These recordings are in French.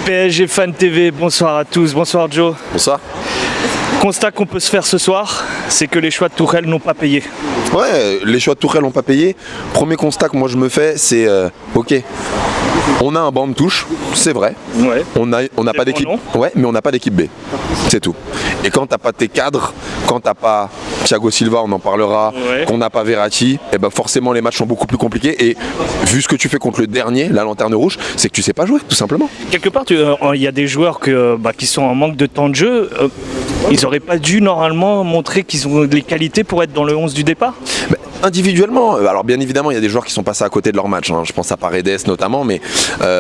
PSG Fan TV, bonsoir à tous, bonsoir Joe. Bonsoir. Constat qu'on peut se faire ce soir, c'est que les choix de Tourelle n'ont pas payé. Ouais, les choix de Tourelle n'ont pas payé. Premier constat que moi je me fais, c'est ok, on a un banc de touche, c'est vrai. Ouais. On n'a pas d'équipe. Ouais, mais on n'a pas d'équipe B. C'est tout. Et quand t'as pas tes cadres, quand t'as pas Thiago Silva, on en parlera, ouais, qu'on n'a pas Verratti, et ben forcément les matchs sont beaucoup plus compliqués. Et vu ce que tu fais contre le dernier, la lanterne rouge, c'est que tu sais pas jouer, tout simplement. Quelque part, il y a des joueurs qui sont en manque de temps de jeu. Ils n'auraient pas dû normalement montrer qu'ils ont les qualités pour être dans le 11 du départ. Individuellement, alors bien évidemment il y a des joueurs qui sont passés à côté de leur match, hein. Je pense à Paredes notamment, mais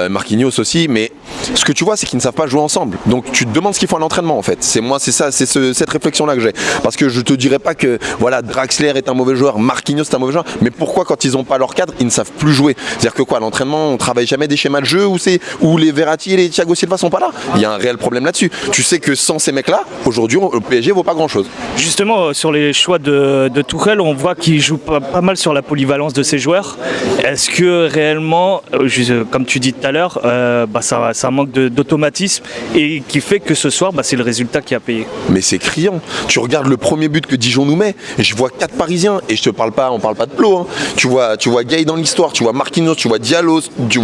Marquinhos aussi, mais ce que tu vois c'est qu'ils ne savent pas jouer ensemble, donc tu te demandes ce qu'ils font à l'entraînement en fait, c'est cette réflexion là que j'ai, parce que je te dirais pas que voilà Draxler est un mauvais joueur, Marquinhos est un mauvais joueur, mais pourquoi quand ils n'ont pas leur cadre, ils ne savent plus jouer, c'est-à-dire que quoi, à l'entraînement on travaille jamais des schémas de jeu où les Verratti et les Thiago Silva sont pas là, il y a un réel problème là-dessus, tu sais que sans ces mecs là, aujourd'hui le PSG vaut pas grand chose. Justement sur les choix de Tourelle, on voit qu'il joue pas mal sur la polyvalence de ses joueurs. Est-ce que réellement, comme tu dis tout à l'heure, ça manque d'automatisme et qui fait que ce soir, c'est le résultat qui a payé? Mais c'est criant. Tu regardes le premier but que Dijon nous met, et je vois 4 Parisiens, et on parle pas de Plo. Hein. Tu vois Gay dans l'histoire, tu vois Marquinhos, tu vois Diallo, tu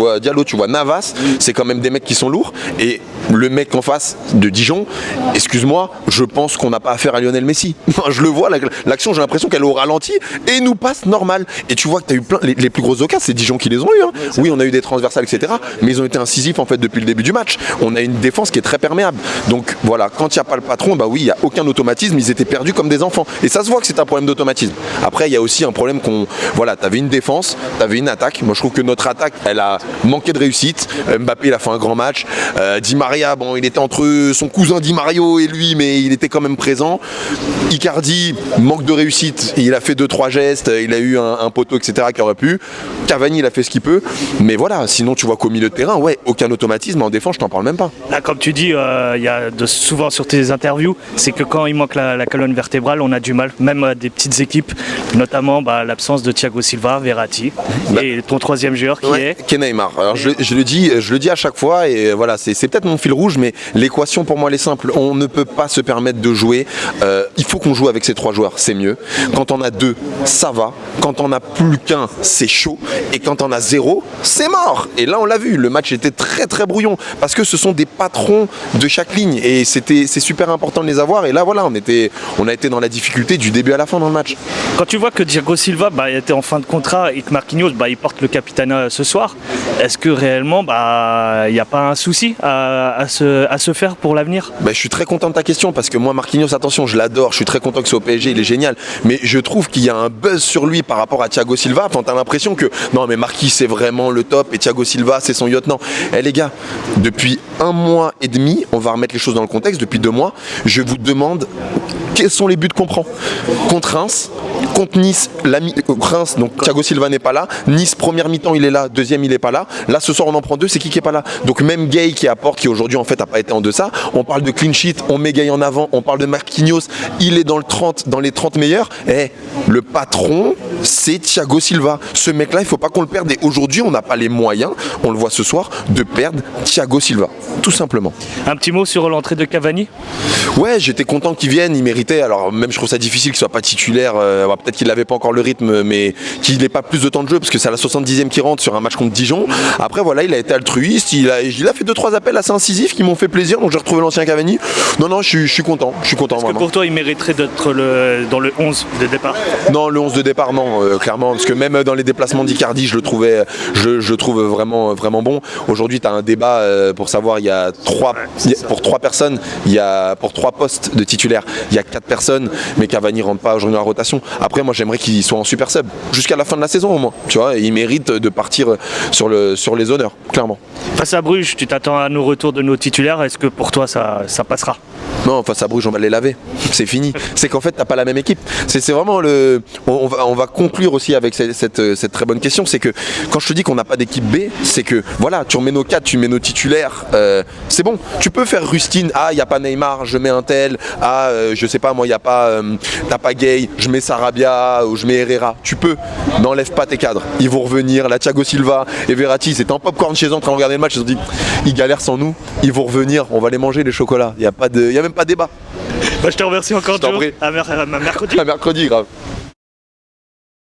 vois Navas. C'est quand même des mecs qui sont lourds. Et le mec en face de Dijon, excuse-moi, je pense qu'on n'a pas affaire à Lionel Messi. Je le vois, l'action, j'ai l'impression qu'elle est au ralenti et nous passe normal. Et tu vois que tu as eu plein. Les plus grosses occasions, c'est Dijon qui les ont eu. Hein. Oui, on a eu des transversales, etc. Mais ils ont été incisifs en fait depuis le début du match. On a une défense qui est très perméable. Donc voilà, quand il n'y a pas le patron, oui, il n'y a aucun automatisme. Ils étaient perdus comme des enfants. Et ça se voit que c'est un problème d'automatisme. Après, il y a aussi un problème voilà, tu avais une défense, tu avais une attaque. Moi, je trouve que notre attaque, elle a manqué de réussite. Mbappé, il a fait un grand match. Di Maria, bon, il était entre son cousin Di Mario et lui, mais il était quand même présent. Icardi, manque de réussite. Il a fait 2-3 gestes. Il a eu un poteau, etc. qui aurait pu. Cavani, il a fait ce qu'il peut. Mais voilà, sinon, tu vois qu'au milieu de terrain, ouais, aucun automatisme. En défense, je t'en parle même pas. Là, comme tu dis, il y a souvent sur tes interviews, c'est que quand il manque la colonne vertébrale, on a du mal, même à des petites équipes, notamment l'absence de Thiago Silva, Verratti, et ton troisième joueur qui est Neymar. Alors je le dis à chaque fois, et voilà, c'est peut-être mon fil rouge, mais l'équation pour moi elle est simple. On ne peut pas se permettre de jouer. Il faut qu'on joue avec ces 3 joueurs, c'est mieux. Quand on a 2, ça va. Quand on a plus qu'un, c'est chaud. Et quand on a 0, c'est mort. Et là, on l'a vu, le match était très très brouillon parce que ce sont des patrons de chaque ligne et c'est super important de les avoir. Et là, voilà, on a été dans la difficulté du début à la fin dans le match. Quand tu vois que Thiago Silva était en fin de contrat et que Marquinhos il porte le capitanat ce soir, est-ce que réellement il n'y a pas un souci à se faire pour l'avenir? Je suis très content de ta question parce que moi Marquinhos, attention, je l'adore, je suis très content que c'est au PSG, il est génial, mais je trouve qu'il y a un buzz sur lui par rapport à Thiago Silva. Enfin, t'as l'impression que non mais Marquis c'est vraiment le top et Thiago Silva c'est son lieutenant. Les gars, depuis 1 mois et demi, on va remettre les choses dans le contexte, depuis 2 mois, je vous demande quels sont les buts qu'on prend. Contre Reims, contre Nice, Reims, donc Thiago Silva n'est pas là. Nice, première mi-temps, il est là. Deuxième, il n'est pas là. Là, ce soir, on en prend 2. C'est qui est pas là? Donc même Gay qui apporte, qui aujourd'hui en fait n'a pas été en deçà. On parle de clean sheet, on met Gay en avant. On parle de Marquinhos, il est dans les 30 meilleurs. Le patron, c'est Thiago Silva. Ce mec-là, il ne faut pas qu'on le perde. Et aujourd'hui, on n'a pas les moyens, on le voit ce soir, de perdre Thiago Silva. Tout simplement. Un petit mot sur l'entrée de Cavani? Ouais, j'étais content qu'il vienne, il méritait. Alors même je trouve ça difficile qu'il soit pas titulaire. Peut-être qu'il n'avait pas encore le rythme, mais qu'il n'ait pas plus de temps de jeu parce que c'est à la 70e qu'il rentre sur un match contre Dijon. Après voilà, il a été altruiste, il a fait 2-3 appels assez incisifs qui m'ont fait plaisir. Donc j'ai retrouvé l'ancien Cavani. Non, je suis content. Est-ce vraiment que pour toi il mériterait d'être dans le 11 de départ? Non, le 11 de départ non, clairement, parce que même dans les déplacements d'Icardi, je le trouve vraiment vraiment bon. Aujourd'hui, tu as un débat pour savoir, pour 3 personnes, pour 3 postes de titulaires, il y a 4 personnes, mais Cavani rentre pas aujourd'hui en rotation. Après, moi j'aimerais qu'il soit en super sub jusqu'à la fin de la saison au moins. Tu vois, il mérite de partir sur les honneurs, clairement. Face à Bruges, tu t'attends à nos retours de nos titulaires. Est-ce que pour toi ça passera? Non, face à Bruges, on va les laver. C'est fini. C'est qu'en fait, t'as pas la même équipe. C'est vraiment le. On va conclure aussi avec cette très bonne question. C'est que quand je te dis qu'on n'a pas d'équipe B, c'est que voilà, tu remets nos 4, tu mets nos titulaires. C'est bon. Tu peux faire rustine. Ah, il n'y a pas Neymar, je mets un tel. Ah, je sais pas, moi, il n'y a pas. T'as pas Gay, je mets Sarabia ou je mets Herrera. Tu peux. N'enlève pas tes cadres. Ils vont revenir. La Thiago Silva et Verratti, c'était en popcorn chez eux en train de regarder le match. Ils ont dit, ils galèrent sans nous. Ils vont revenir. On va les manger les chocolats. Il y a même pas débat. Bah, je te remercie encore, Je t'en Joe. prie. À mercredi. À mercredi, grave.